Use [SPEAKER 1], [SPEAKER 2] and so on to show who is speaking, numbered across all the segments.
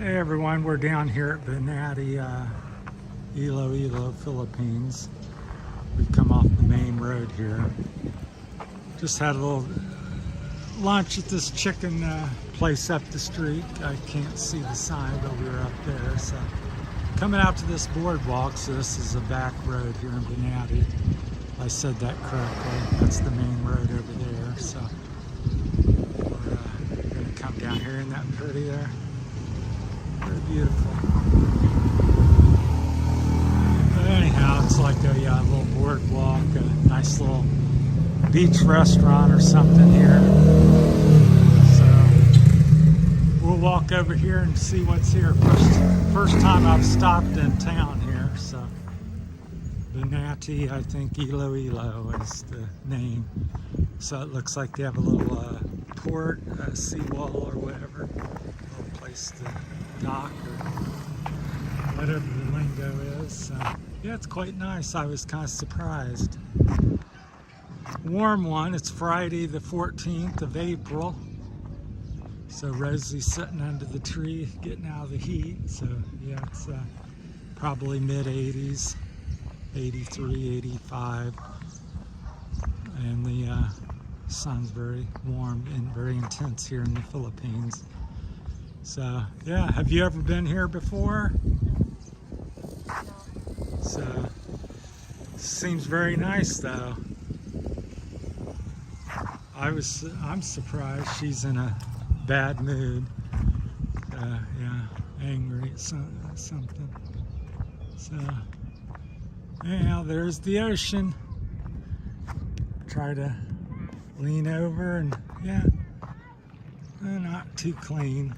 [SPEAKER 1] Hey everyone, we're down here at Banate, Iloilo, Philippines. We've come off the main road here. Just had a little lunch at this chicken place up the street. I can't see the sign, but we were up there. So coming out to this boardwalk, so this is a back road here in Banate. I said that correctly. That's the main road over there. So we're gonna come down here. Isn't that pretty there? Very beautiful. But anyhow, it's like a little boardwalk, a nice little beach restaurant or something here. So we'll walk over here and see what's here. First time I've stopped in town here. So Banate, I think Iloilo is the name. So it looks like they have a little port, seawall or whatever, a little place to dock or whatever the lingo is. So, yeah, it's quite nice. I was kind of surprised. Warm one. It's Friday the 14th of April. So Rosie's sitting under the tree getting out of the heat. So yeah, it's probably mid 80s, 83, 85. And the sun's very warm and very intense here in the Philippines. So yeah, have you ever been here before? So seems very nice though. I'm surprised she's in a bad mood. Yeah, angry at something. So anyhow, there's the ocean. Try to lean over and yeah, not too clean.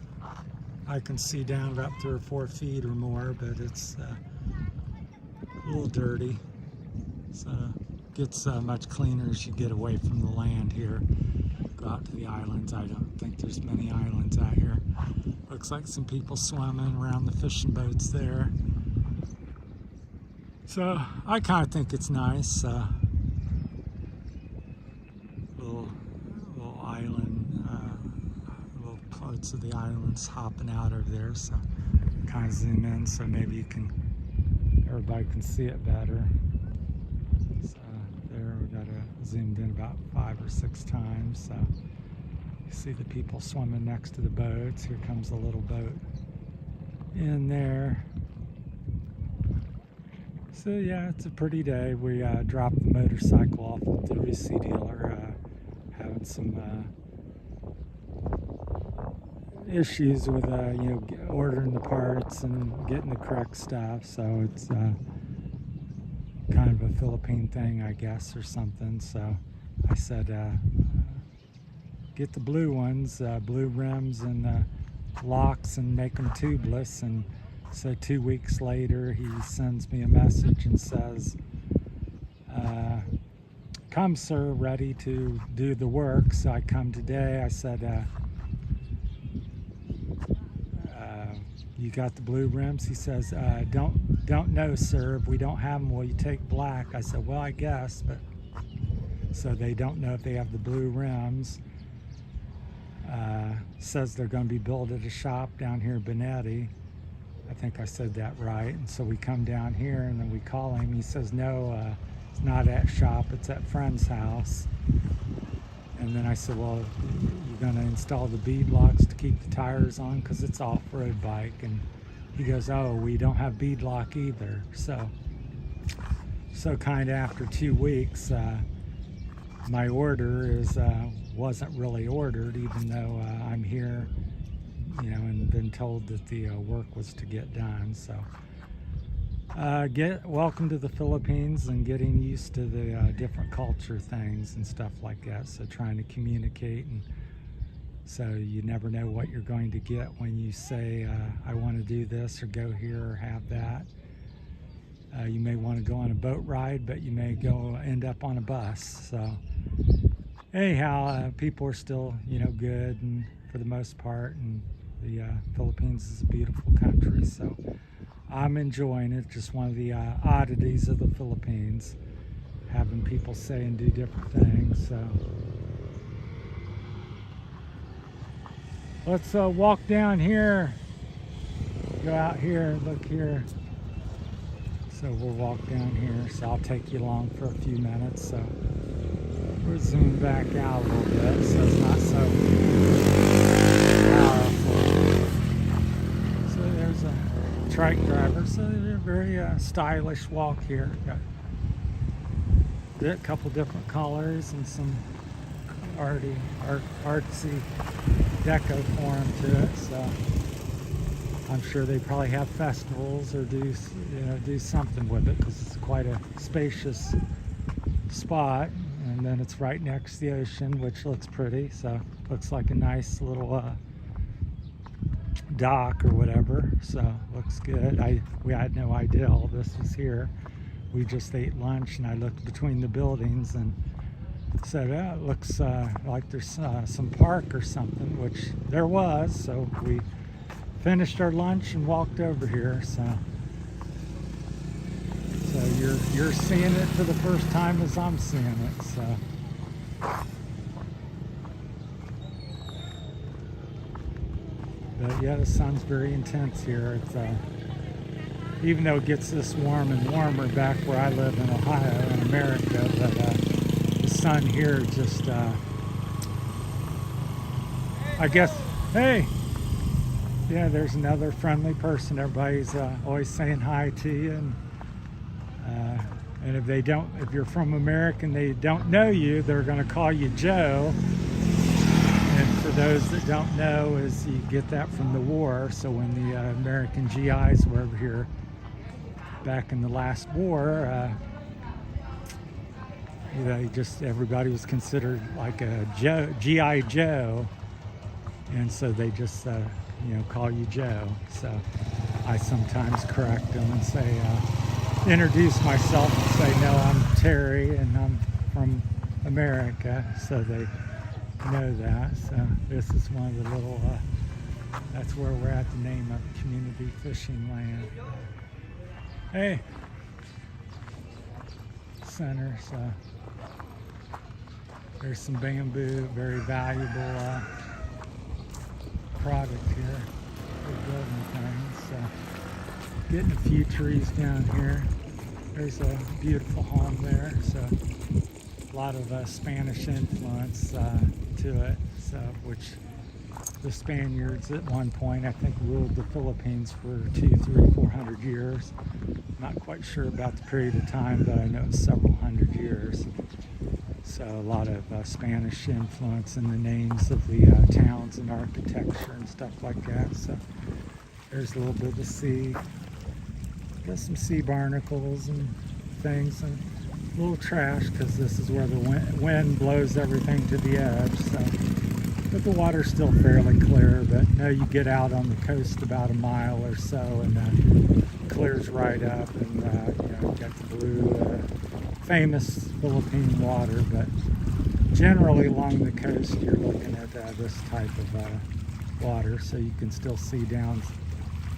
[SPEAKER 1] I can see down about 3 or 4 feet or more, but it's a little dirty. So it gets much cleaner as you get away from the land here. Go out to the islands. I don't think there's many islands out here. Looks like some people swimming around the fishing boats there. So I kind of think it's nice. Little island. Little parts of the islands hopping out over there, so kind of zoom in so maybe everybody can see it better. So there we got it zoomed in about 5 or 6 times. So you see the people swimming next to the boats. Here comes a little boat in there. So yeah, it's a pretty day. We dropped the motorcycle off at the Rusi dealer, having some issues with ordering the parts and getting the correct stuff. So it's kind of a Philippine thing, I guess, or something. So I said get the blue ones, blue rims and locks, and make them tubeless. And so 2 weeks later he sends me a message and says, come sir, ready to do the work. So I come today. I said, you got the blue rims? He says, don't know sir, if we don't have them, will you take black? I said, well, I guess. But so they don't know if they have the blue rims. Says they're going to be built at a shop down here in Banate. I think I said that right. And so we come down here and then we call him. He says, no, it's not at shop, it's at friend's house. And then I said, well, you're going to install the bead locks to keep the tires on because it's off-road bike. And he goes, oh, we don't have bead lock either. So kind of after 2 weeks, my order wasn't really ordered, even though I'm here, and been told that the work was to get done. So welcome to the Philippines and getting used to the different culture things and stuff like that. So trying to communicate, and so you never know what you're going to get when you say I want to do this or go here or have that. You may want to go on a boat ride, but you may end up on a bus. So anyhow, people are still good, and for the most part, and the Philippines is a beautiful country. So I'm enjoying it. Just one of the oddities of the Philippines, having people say and do different things. So let's walk down here go out here, look here. So we'll walk down here. So I'll take you along for a few minutes. So we'll zoom back out a little bit so it's not so powerful. So there's a trike driver. So they're very stylish walk here. Got a couple different colors and some artsy deco form to it. So I'm sure they probably have festivals or do something with it because it's quite a spacious spot, and then it's right next to the ocean, which looks pretty. So looks like a nice little dock or whatever. So looks good. We had no idea all this was here. We just ate lunch, and I looked between the buildings and said, "Oh, it looks like there's some park or something," which there was. So we finished our lunch and walked over here. So you're seeing it for the first time as I'm seeing it. So but yeah, the sun's very intense here. It's even though it gets this warm and warmer back where I live in Ohio in America, but the sun here just I guess, hey, yeah, there's another friendly person. Everybody's always saying hi to you, and if you're from America and they don't know you, they're going to call you Joe. And for those that don't know, is you get that from the war. So when the American GIs were over here back in the last war, everybody was considered like a GI Joe, and so they just call you Joe. So I sometimes correct them and say, introduce myself and say, no, I'm Terry and I'm from America, so they know that. So this is one of the little, that's where we're at, the name of Community Fishing Land. Hey, center. So there's some bamboo, very valuable product here for building things. So getting a few trees down here. There's a beautiful home there. So a lot of Spanish influence to it. So which the Spaniards at one point, I think, ruled the Philippines for 200, 300, 400 years. Not quite sure about the period of time, but I know it's several hundred years. So a lot of Spanish influence in the names of the towns and architecture and stuff like that. So there's a little bit of the sea. Got some sea barnacles and things, and a little trash because this is where the wind blows everything to the edge. So, but the water's still fairly clear. But now you get out on the coast about a mile or so, and it clears right up, and you got the blue, famous Philippine water. But generally along the coast, you're looking at this type of water, so you can still see down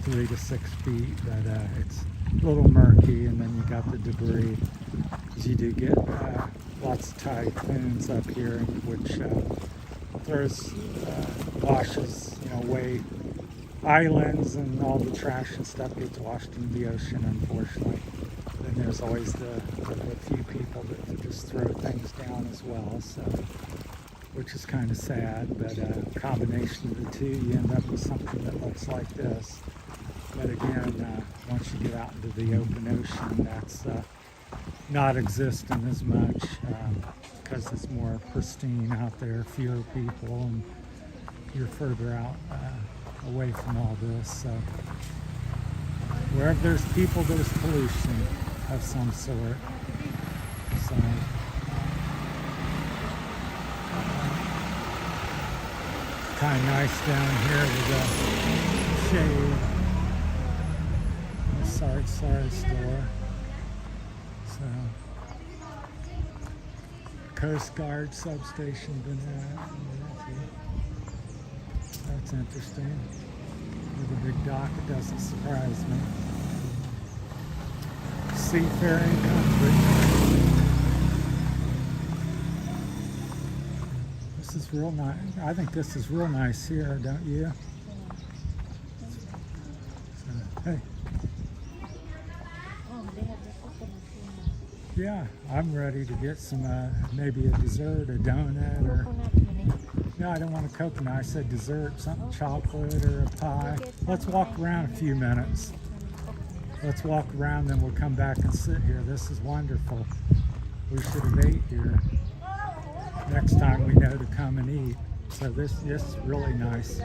[SPEAKER 1] 3 to 6 feet, but it's a little murky, and then you got the debris. Because you do get lots of typhoons up here, which washes away islands, and all the trash and stuff gets washed into the ocean, unfortunately. Then there's always the few people that just throw things down as well, so which is kind of sad. But a combination of the two, you end up with something that looks like this. But again, once you get out into the open ocean, that's not existent as much because it's more pristine out there, fewer people, and you're further out away from all this. So wherever there's people, there's pollution of some sort. So kind of nice down here with the shade. Sorry store. So Coast Guard substation Banate. That's interesting. With a big dock, it doesn't surprise me. Seafaring country. This is real nice. I think this is real nice here, don't you? So Hey.
[SPEAKER 2] Oh, they have the coconut too.
[SPEAKER 1] Yeah, I'm ready to get some, maybe a dessert, a donut, or...
[SPEAKER 2] Coconut honey.
[SPEAKER 1] No, I don't want a coconut. I said dessert, something chocolate or a pie. Let's walk around a few minutes. Let's walk around, then we'll come back and sit here. This is wonderful. We should have ate here. Next time we know to come and eat. So this is really nice.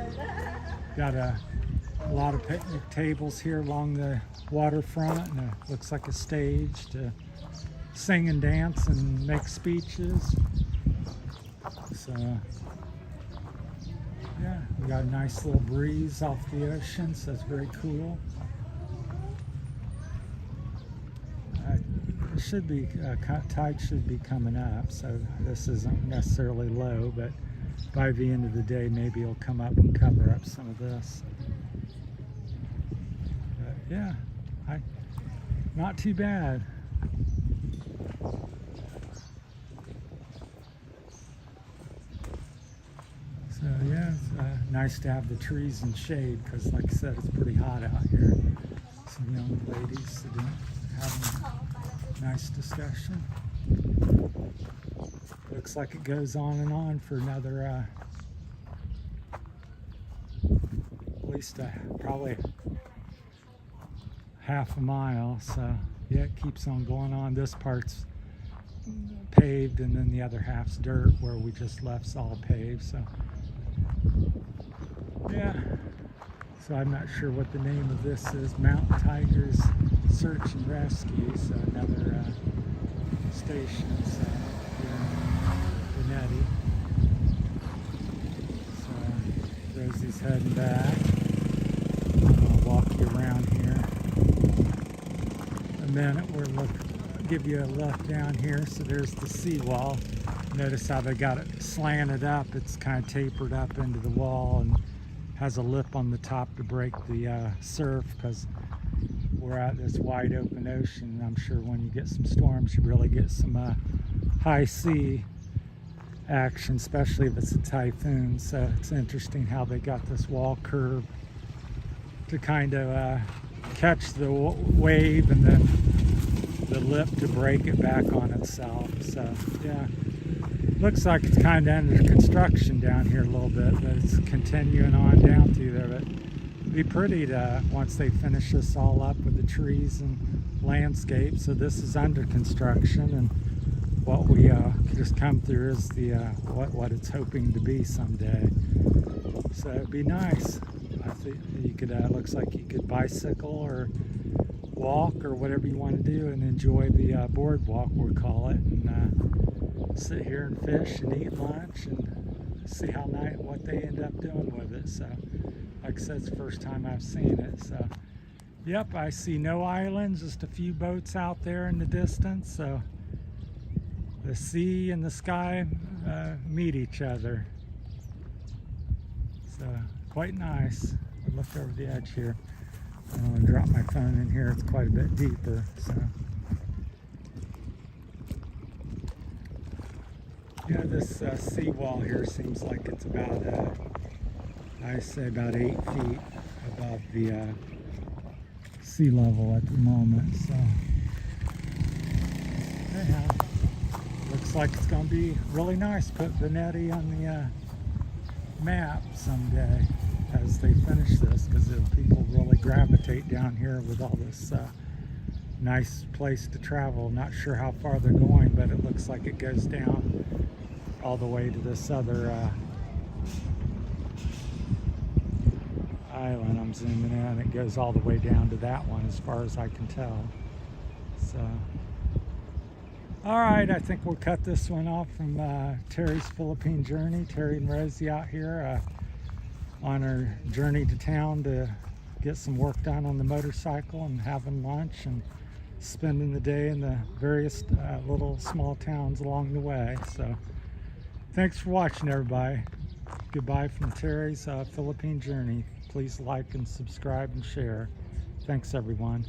[SPEAKER 1] Got a lot of picnic tables here along the waterfront, and it looks like a stage to sing and dance and make speeches. So yeah, we got a nice little breeze off the ocean, so it's very cool. It should be, tide should be coming up, so this isn't necessarily low, but by the end of the day, maybe it'll come up and cover up some of this. But yeah, not too bad. So yeah, it's nice to have the trees and shade, because like I said, it's pretty hot out here. Some young ladies sitting, having a nice discussion. Looks like it goes on and on for another, at least probably half a mile. So yeah, it keeps on going on. This part's paved, and then the other half's dirt, where we just left's all paved. So yeah, so I'm not sure what the name of this is. Mountain Tigers Search and Rescue, so another station. So here in Banate. So Rosie's heading back. I'll walk you around here. A minute, give you a look down here. So there's the seawall. Notice how they got it slanted up. It's kind of tapered up into the wall and has a lip on the top to break the surf, because we're at this wide open ocean. And I'm sure when you get some storms, you really get some high sea action, especially if it's a typhoon. So it's interesting how they got this wall curved to kind of catch the wave, and then the lip to break it back on itself. So yeah, looks like it's kind of under construction down here a little bit, but it's continuing on down through there. But it'd be pretty to, once they finish this all up with the trees and landscape. So this is under construction, and what we just come through is the what it's hoping to be someday. So it'd be nice. I think you could, looks like you could bicycle or walk or whatever you want to do, and enjoy the boardwalk, we'll call it, and sit here and fish and eat lunch and see how what they end up doing with it. So like I said, it's the first time I've seen it. So yep, I see no islands, just a few boats out there in the distance. So the sea and the sky meet each other. So quite nice. I look over the edge here. I'm going to drop my phone in here. It's quite a bit deeper. So yeah, this seawall here seems like it's about, I say about 8 feet above the sea level at the moment. So anyhow, looks like it's going to be really nice. Put Banate on the map someday as they finish this, because people really gravitate down here with all this nice place to travel. Not sure how far they're going, but it looks like it goes down all the way to this other island. I'm zooming in. It goes all the way down to that one as far as I can tell. So all right, I think we'll cut this one off from Terry's Philippine journey. Terry and Rosie out here on our journey to town to get some work done on the motorcycle, and having lunch and spending the day in the various little small towns along the way. So thanks for watching, everybody. Goodbye from Terry's Philippine journey. Please like and subscribe and share. Thanks, everyone.